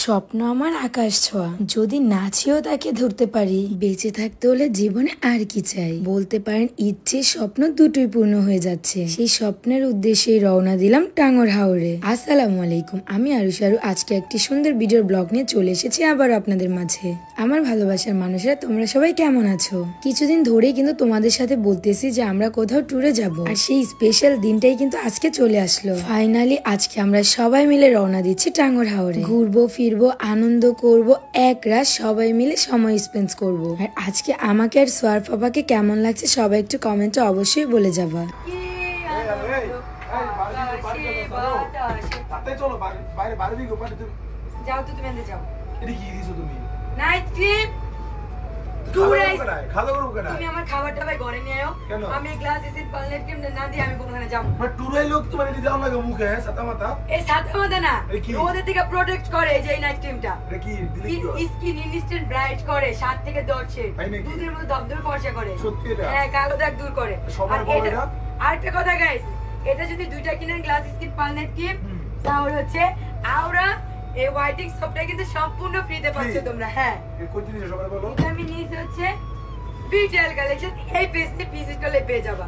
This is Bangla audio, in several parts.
স্বপ্ন আমার আকাশ ছোঁয়া, যদি নাচিও তাকে ধরতে পারি। বেঁচে থাকতে হলে জীবনে আর কি চাই, বলতে পারেন ইচ্ছে স্বপ্ন দুটোই পূর্ণ হয়ে যাচ্ছে। সেই স্বপ্নের উদ্দেশ্যে রওনা দিলাম টাঙ্গর হাওরে। আসসালামু আলাইকুম, আমি আরুশারু। আজকে একটি সুন্দর ভিডিওর ব্লগ নিয়ে চলে এসেছি আবার আপনাদের মাঝে। আমার ভালোবাসার মানুষরা, তোমরা সবাই কেমন আছো? কিছুদিন ধরেই কিন্তু তোমাদের সাথে বলতেছি যে আমরা কোথাও ট্যুরে যাব, আর সেই স্পেশাল দিনটাই কিন্তু আজকে চলে আসলো। ফাইনালি আজকে আমরা সবাই মিলে রওনা দিচ্ছি টাঙ্গর হাওরে। ঘুরবো ফিরবো, আনন্দ করব, এক রাত সবাই মিলে সময় স্পেন্ড করব। আর আজকে আমাকে আর সোয়ার পাপাকে কেমন লাগছে সবাই একটু কমেন্টে অবশ্যই বলে যাবা। আরেকটা কথা গাইস, এটা যদি দুইটা কিনেন গ্লাস স্কিন পালনেট ক্রিম, তাহলে হচ্ছে আওরা এই হোয়াইটিং সবটা কিন্তু সম্পূর্ণ ফ্রিতে পাচ্ছ তোমরা। হ্যাঁ, কোন জিনিস সবাই বলো? এটা আমি নিয়েছি হচ্ছে বিটেল কালেকশন। এই পেজে ভিজিট করলে পেয়ে যাবা।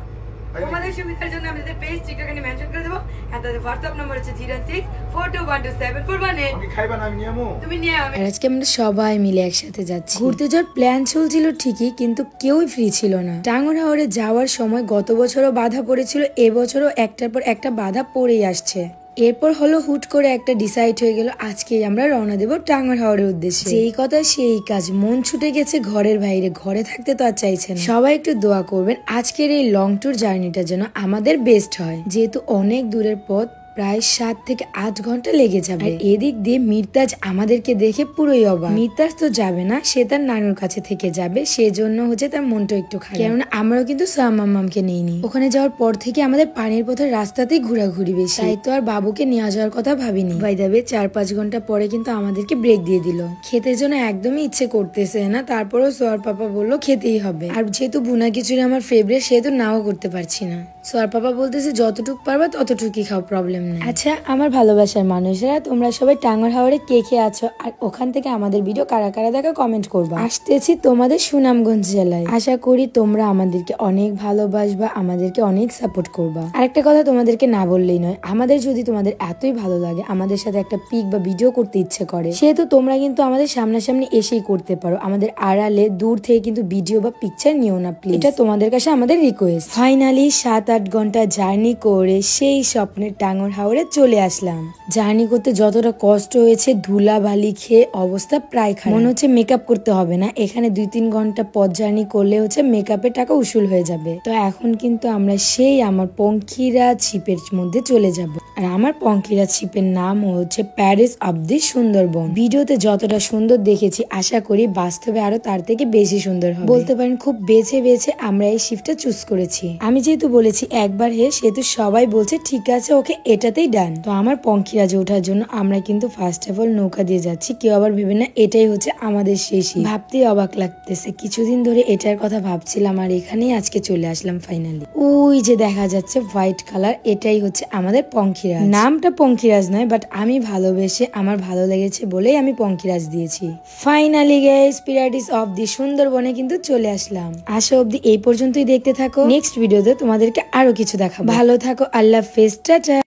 তোমাদের সুবিধার জন্য আমি তাদের পেজ টিকটকে মেনশন করে দেব। আর তাদের হোয়াটসঅ্যাপ নম্বর হচ্ছে 0642127441। আমি খাইবা না, আমি নিয়ামু, তুমি নিয়ে আমি। আর আজকে আমরা সবাই মিলে একসাথে যাচ্ছি। ঘুরতে যাওয়ার প্ল্যান চলছিল ঠিকই, কিন্তু কেউই ফ্রি ছিল না। টাঙ্গর হাওরে যাওয়ার সময় গত বছরও বাধা পড়েছিল, এবছরও একটার পর একটা বাধা পড়েই আসছে। এরপর হলো হুট করে একটা ডিসাইড হয়ে গেল, আজকেই আমরা রওনা দেব টাঙ্গর হাওরের উদ্দেশ্যে। যেই কথা সেই কাজ, মন ছুটে গেছে ঘরের বাইরে। ঘরে থাকতে তো আর চাইছেন। সবাই একটু দোয়া করবেন আজকের এই লং ট্যুর জার্নিটা যেন আমাদের বেস্ট হয়, যেহেতু অনেক দূরের পথ, প্রায় 7 থেকে 8 ঘন্টা লেগে যাবে। এদিক দিয়ে মিরতাজ আমাদেরকে দেখে পুরোই অবাক। মিরতাজ তো যাবে না, সে তার নানুর কাছে থেকে যাবে, সেজন্য হচ্ছে তার মনটা একটু খারাপ। কেননা আমরাও কিন্তু সামাম্মামকে নিইনি। ওখানে যাওয়ার পর থেকে আমাদের পানির পথের রাস্তাতেই ঘোরাঘুরি বেশি, তাই তো আর বাবুকে নিয়ে যাওয়ার কথা ভাবিনি। বাই দ্য ওয়ে 4-5 ঘন্টা পরে কিন্তু আমাদেরকে ব্রেক দিয়ে দিল। খেতে জন্য একদমই ইচ্ছে করতেছে না, তারপরেও সোয়ার পাপা বললো খেতেই হবে। আর যেহেতু বুনা খিচুড়ি আমার ফেভারিট, সেহেতু নাও করতে পারছি না। সোয়ার পাপা বলতেছে যতটুকু পারবা ততটুকুই খাও, প্রবলেম। আচ্ছা আমার ভালোবাসার মানুষেরা, তোমরা সবাই টাঙ্গর হাওরে কে কে আছো, আর ওখান থেকে আমাদের ভিডিও কারা কারা দেখা কমেন্ট করবা। আসতেছি তোমাদের সুনামগঞ্জ জেলায়। আশা করি তোমরা আমাদেরকে অনেক ভালোবাসবা, আমাদেরকে অনেক সাপোর্ট করবা। আরেকটা কথা তোমাদেরকে না বললেই নয়, আমাদের যদি তোমাদের এতই ভালো লাগে, আমাদের সাথে একটা পিক বা ভিডিও করতে ইচ্ছে করে, সেহেতু তোমরা কিন্তু আমাদের সামনাসামনি এসেই করতে পারো। আমাদের আড়ালে দূর থেকে কিন্তু ভিডিও বা পিকচার নিও না প্লিজ, এটা তোমাদের কাছে আমাদের রিকোয়েস্ট। ফাইনালি 7-8 ঘন্টা জার্নি করে সেই স্বপ্নের টাঙ্গর হাওরে চলে আসলাম। জার্নি করতে যতটা কষ্ট হয়েছে, ধুলা বালি খেয়ে অবস্থা প্রায় খারাপ। মনে হচ্ছে মেকআপ করতে হবে না, এখানে 2-3 ঘন্টা পথ জার্নি করলে হচ্ছে মেকআপের টাকা উসুল হয়ে যাবে। তো এখন কিন্তু আমরা সেই আমার পঙ্খিরাজ শিপের মধ্যে চলে যাব। আর আমার পঙ্খিরাজ শিপের নাম হচ্ছে প্যারিস অব দি সুন্দরবন। ভিডিওতে যতটা সুন্দর দেখেছি, আশা করি বাস্তবে আরো তার থেকে বেশি সুন্দর হবে। বলতে পারেন খুব বেছে বেছে আমরা এই শিপটা চুজ করেছি। আমি যেহেতু বলেছি একবার সেহেতু সবাই বলছে ঠিক আছে ওকে এটাতেই ডান। তো আমার পঙ্খিরাজে ওঠার জন্য আমরা কিন্তু ফার্স্ট অফ অল নৌকা দিয়ে যাচ্ছি। কেউ আবার ভেবে না এটাই হচ্ছে আমাদের শেষ। ভাবতেই অবাক লাগতেছে, কিছুদিন ধরে এটার কথা ভাবছিলাম, আর এখানেই আজকে চলে আসলাম ফাইনালি। ওই যে দেখা যাচ্ছে হোয়াইট কালার, এটাই হচ্ছে আমাদের পঙ্খিরাজ। নামটা পঙ্খিরাজ নয়, বাট আমি ভালোবেসে আমার ভালো লেগেছে বলেই আমি পঙ্খিরাজ দিয়েছি। Finally guys, paradise of the সুন্দরবনে কিন্তু চলে আসলাম। আসো অব্দি এই পর্যন্তই দেখতে থাকো, নেক্সট ভিডিওতে তোমাদেরকে আরো কিছু দেখাবো। ভালো থাকো, আল্লাহ হাফেজ, টাটা।